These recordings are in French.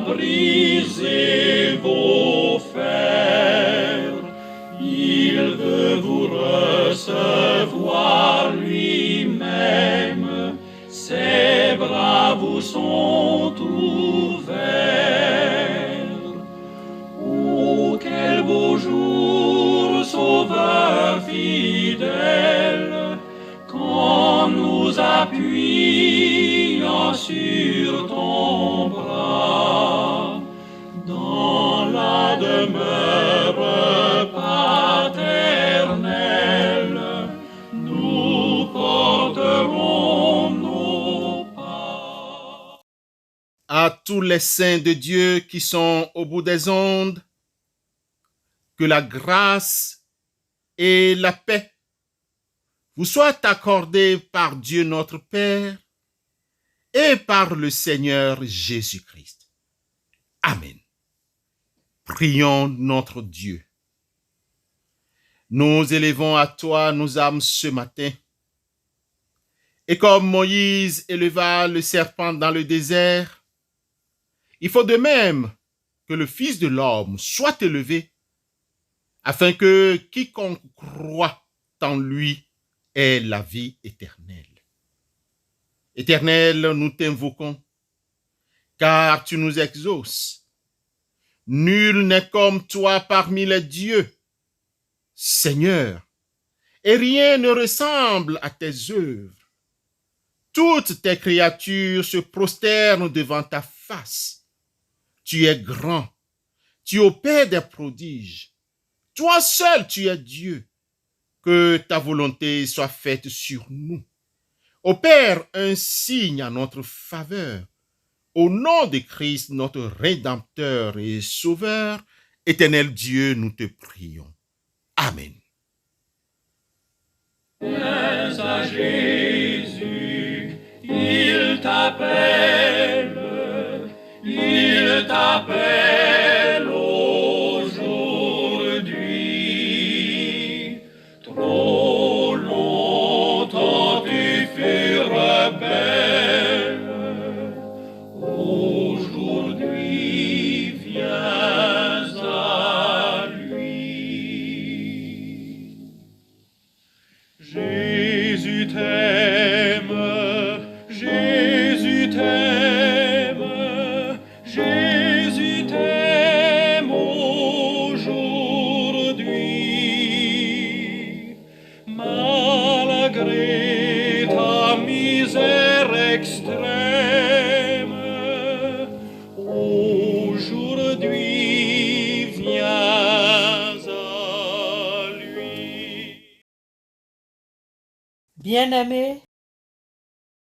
briser vos fers. Il veut vous recevoir lui-même. Ses bras vous sont ouverts. Oh, quel beau jour, Sauveur fidèle, quand nous appuyons sur ton bras, dans la demeure paternelle, nous porterons nos pas. À tous les saints de Dieu qui sont au bout des ondes, que la grâce et la paix vous soient accordées par Dieu notre Père et par le Seigneur Jésus-Christ. Amen. Prions notre Dieu. Nous élevons à toi nos âmes ce matin. Et comme Moïse éleva le serpent dans le désert, il faut de même que le Fils de l'homme soit élevé, afin que quiconque croit en lui ait la vie éternelle. Éternel, nous t'invoquons, car tu nous exauces. Nul n'est comme toi parmi les dieux, Seigneur, et rien ne ressemble à tes œuvres. Toutes tes créatures se prosternent devant ta face. Tu es grand, tu opères des prodiges. Toi seul, tu es Dieu. Que ta volonté soit faite sur nous. Opère un signe en notre faveur. Au nom de Christ, notre Rédempteur et Sauveur, éternel Dieu, nous te prions. Amen. Viens à Jésus, il t'appelle aujourd'hui. Trop longtemps tu fus rebelle, aujourd'hui viens à lui. Jésus t'aime, Jésus t'aime, Jésus t'aime aujourd'hui. Malgré ta misère extrême, aujourd'hui viens à lui. Bien-aimés,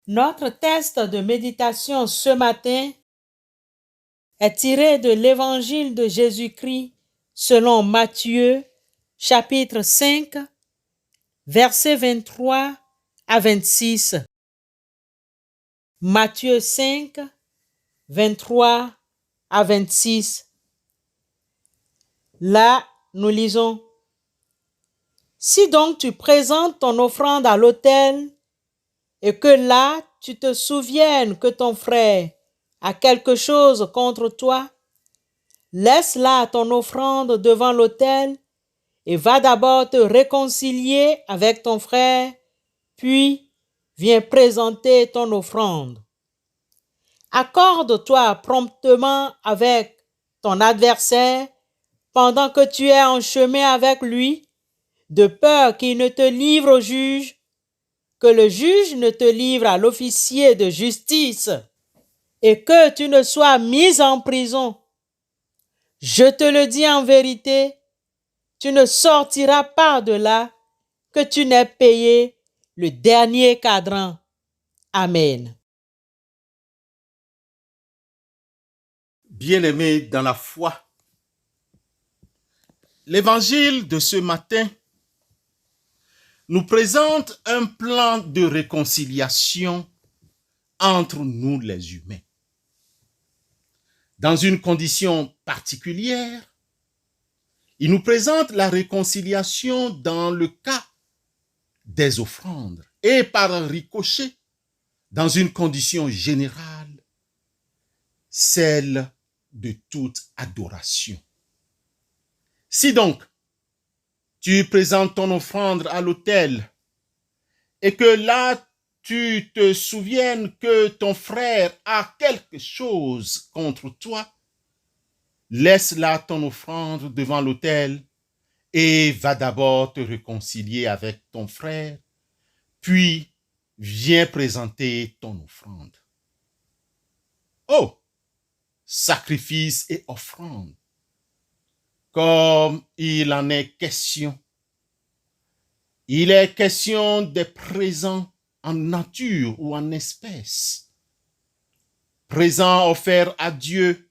notre texte de méditation ce matin est tiré de l'Évangile de Jésus-Christ selon Matthieu, chapitre 5, versets 23 à 26. Matthieu 5, 23 à 26. Là, nous lisons: Si donc tu présentes ton offrande à l'autel et que là tu te souviennes que ton frère a quelque chose contre toi, laisse là ton offrande devant l'autel et va d'abord te réconcilier avec ton frère, puis viens présenter ton offrande. Accorde-toi promptement avec ton adversaire pendant que tu es en chemin avec lui, de peur qu'il ne te livre au juge, que le juge ne te livre à l'officier de justice et que tu ne sois mis en prison. Je te le dis en vérité, tu ne sortiras pas de là que tu n'aies payé le dernier quadrant. Amen. Bien-aimés dans la foi, l'évangile de ce matin nous présente un plan de réconciliation entre nous les humains. Dans une condition particulière, il nous présente la réconciliation dans le cas des offrandes et par ricochet, dans une condition générale, celle de toute adoration. Si donc tu présentes ton offrande à l'autel et que là tu te souviennes que ton frère a quelque chose contre toi, laisse là ton offrande devant l'autel et va d'abord te réconcilier avec ton frère, puis viens présenter ton offrande. Oh, sacrifice et offrande, comme il en est question. Il est question des présents en nature ou en espèces. Présents offerts à Dieu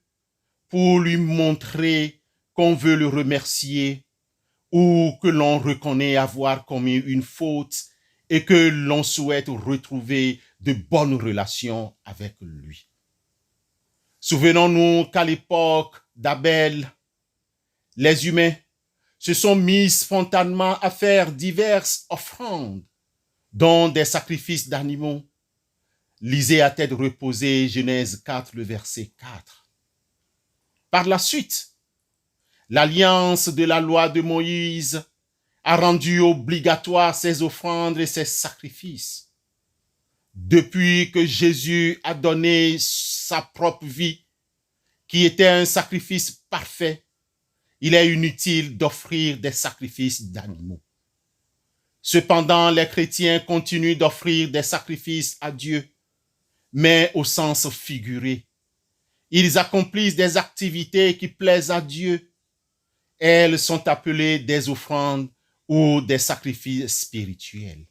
pour lui montrer qu'on veut le remercier ou que l'on reconnaît avoir commis une faute et que l'on souhaite retrouver de bonnes relations avec lui. Souvenons-nous qu'à l'époque d'Abel, les humains se sont mis spontanément à faire diverses offrandes, dont des sacrifices d'animaux. Lisez à tête reposée Genèse 4, le verset 4. Par la suite, l'alliance de la loi de Moïse a rendu obligatoire ces offrandes et ces sacrifices. Depuis que Jésus a donné sa propre vie, qui était un sacrifice parfait, il est inutile d'offrir des sacrifices d'animaux. Cependant, les chrétiens continuent d'offrir des sacrifices à Dieu, mais au sens figuré. Ils accomplissent des activités qui plaisent à Dieu. Elles sont appelées des offrandes ou des sacrifices spirituels.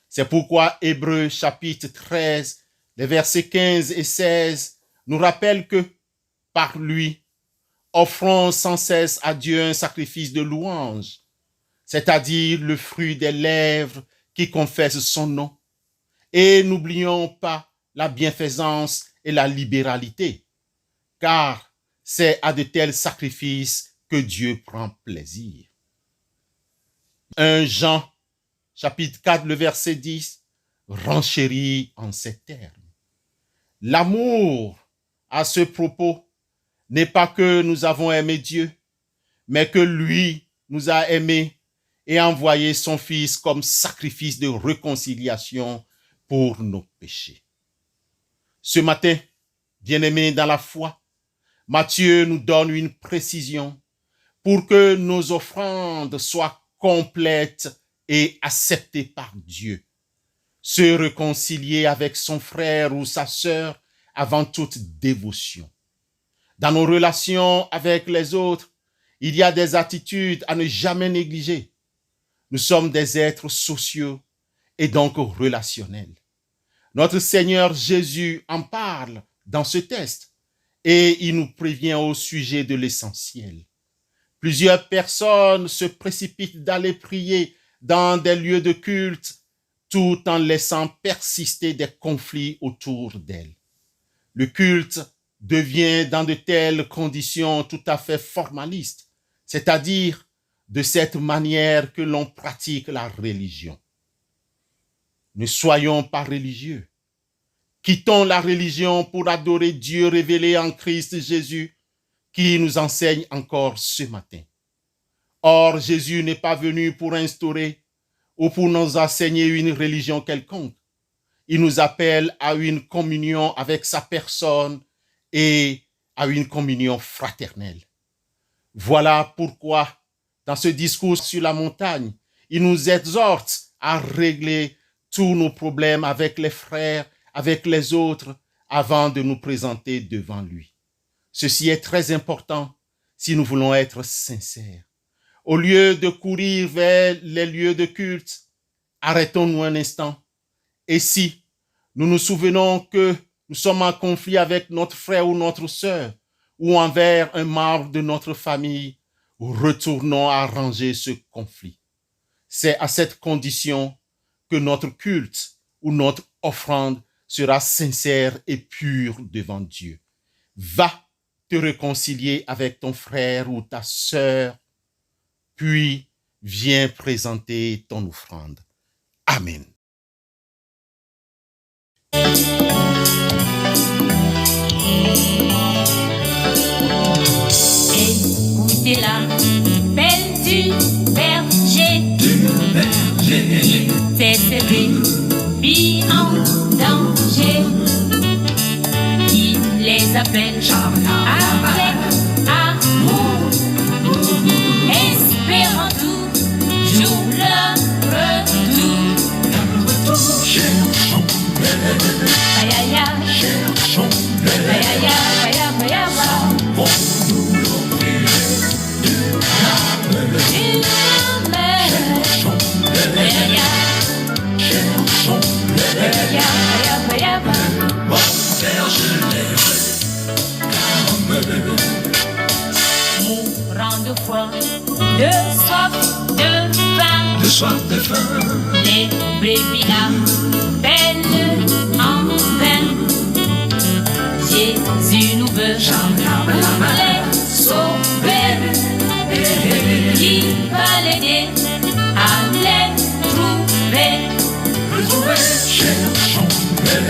C'est pourquoi Hébreux chapitre 13, les versets 15 et 16 nous rappellent que par lui, offrons sans cesse à Dieu un sacrifice de louange, c'est-à-dire le fruit des lèvres qui confessent son nom. Et n'oublions pas la bienfaisance et la libéralité, car c'est à de tels sacrifices que Dieu prend plaisir. 1 Jean, chapitre 4, le verset 10, renchérit en ces termes. L'amour, à ce propos, n'est pas que nous avons aimé Dieu, mais que lui nous a aimés et a envoyé son Fils comme sacrifice de réconciliation pour nos péchés. Ce matin, bien-aimés dans la foi, Matthieu nous donne une précision pour que nos offrandes soient complètes et acceptées par Dieu. Se réconcilier avec son frère ou sa sœur avant toute dévotion. Dans nos relations avec les autres, il y a des attitudes à ne jamais négliger. Nous sommes des êtres sociaux et donc relationnels. Notre Seigneur Jésus en parle dans ce texte et il nous prévient au sujet de l'essentiel. Plusieurs personnes se précipitent d'aller prier dans des lieux de culte tout en laissant persister des conflits autour d'elles. Le culte devient dans de telles conditions tout à fait formaliste, c'est-à-dire de cette manière que l'on pratique la religion. Ne soyons pas religieux. Quittons la religion pour adorer Dieu révélé en Christ Jésus, qui nous enseigne encore ce matin. Or, Jésus n'est pas venu pour instaurer ou pour nous enseigner une religion quelconque. Il nous appelle à une communion avec sa personne et à une communion fraternelle. Voilà pourquoi, dans ce discours sur la montagne, il nous exhorte à régler tous nos problèmes avec les frères, avec les autres, avant de nous présenter devant lui. Ceci est très important si nous voulons être sincères. Au lieu de courir vers les lieux de culte, arrêtons-nous un instant. Et si nous nous souvenons que nous sommes en conflit avec notre frère ou notre sœur, ou envers un membre de notre famille, retournons arranger ce conflit. C'est à cette condition que notre culte ou notre offrande sera sincère et pure devant Dieu. Va te réconcilier avec ton frère ou ta sœur, puis viens présenter ton offrande. Amen. c'est l'appel du berger. C'est ce bébé en danger. Il les appelle avec amour, espérant toujours leur retour. Aïe aïe aïe, aïe aïe aïe, aïe aïe aïe. Mourant de froid, de soif, de faim, les brebis appellent en vain. Jésus nous veut les sauver, qui va l'aider à les trouver. Cherchons-les,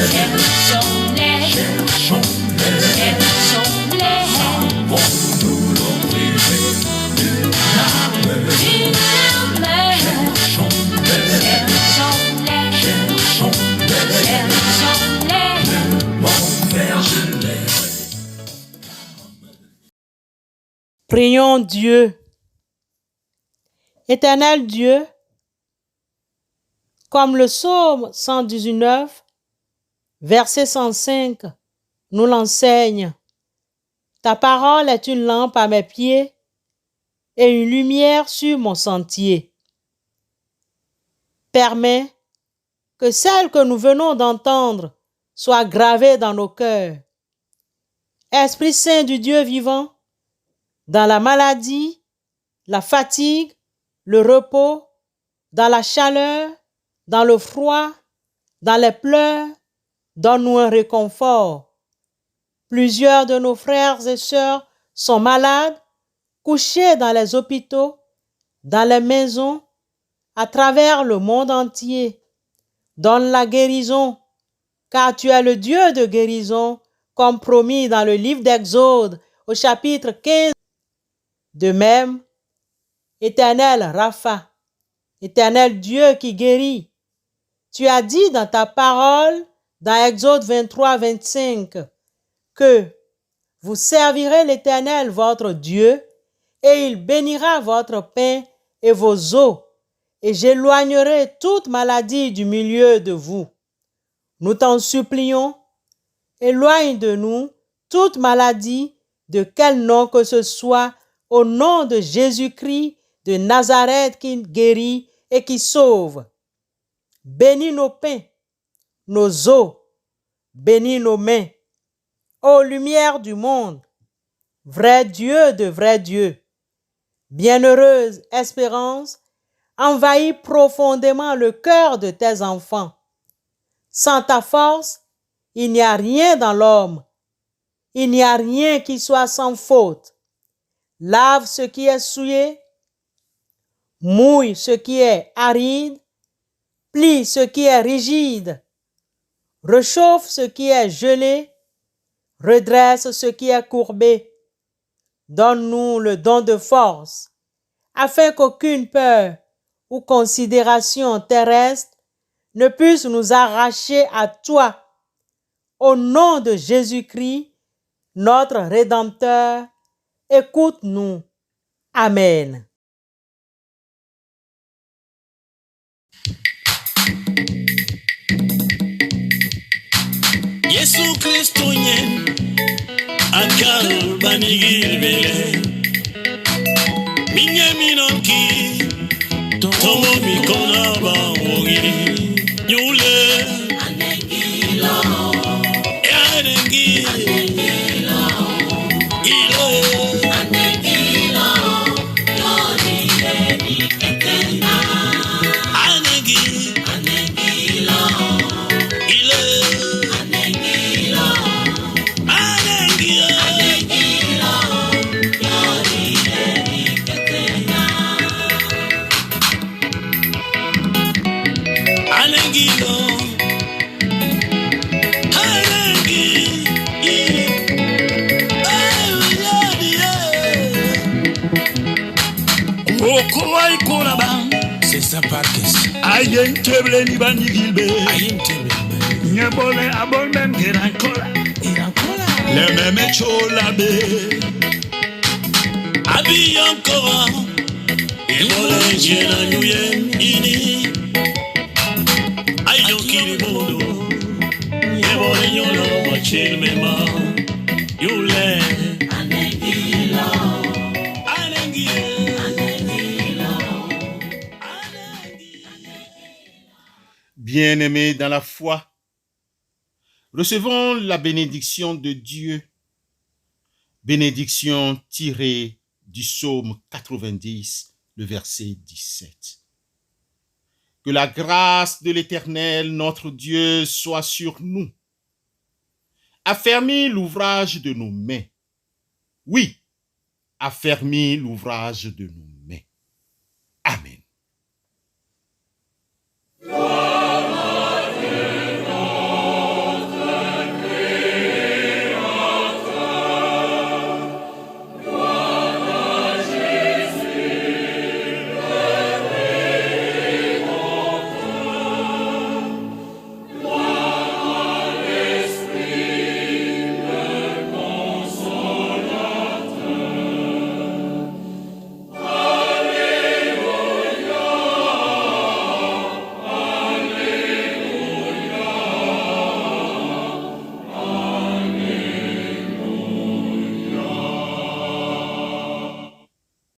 Prions Dieu. Éternel Dieu, comme le psaume 119, verset 105, nous l'enseigne. Ta parole est une lampe à mes pieds et une lumière sur mon sentier. Permets que celle que nous venons d'entendre soit gravée dans nos cœurs. Esprit Saint du Dieu vivant, dans la maladie, la fatigue, le repos, dans la chaleur, dans le froid, dans les pleurs, donne-nous un réconfort. Plusieurs de nos frères et sœurs sont malades, couchés dans les hôpitaux, dans les maisons, à travers le monde entier. Donne la guérison, car tu es le Dieu de guérison, comme promis dans le livre d'Exode, au chapitre 15. De même, Éternel Rapha, Éternel Dieu qui guérit, tu as dit dans ta parole, dans Exode 23, 25, que vous servirez l'Éternel votre Dieu, et il bénira votre pain et vos eaux, et j'éloignerai toute maladie du milieu de vous. Nous t'en supplions, éloigne de nous toute maladie, de quel nom que ce soit, au nom de Jésus-Christ de Nazareth qui guérit et qui sauve. Bénis nos pains, nos os, bénis nos mains. Ô lumière du monde, vrai Dieu de vrai Dieu, bienheureuse espérance, envahis profondément le cœur de tes enfants. Sans ta force, il n'y a rien dans l'homme. Il n'y a rien qui soit sans faute. Lave ce qui est souillé, mouille ce qui est aride, plie ce qui est rigide, réchauffe ce qui est gelé, redresse ce qui est courbé. Donne-nous le don de force, afin qu'aucune peur ou considération terrestre ne puisse nous arracher à toi. Au nom de Jésus-Christ, notre Rédempteur, écoute-nous. Amen. Yesu Kristo nye akal banigilbele minye minonki tomo mikona bangogi nyule anengilo ilo anengilo yoni ekena anengilo ilo Okoa ikola ba. C'est ça Parkes. Ayen teble ni bani gilbe. Ayentebe. Nyabole abol mem gerankola. Le meme chola be. Abi yankora. Ibole jena nyuyen ini. Ayo kiri bodo. Ibole nyolo machil mema. Yule. Bien-aimés dans la foi, recevons la bénédiction de Dieu, bénédiction tirée du psaume 90, le verset 17. Que la grâce de l'Éternel, notre Dieu, soit sur nous. Affermis l'ouvrage de nos mains. Oui, affermis l'ouvrage de nos mains.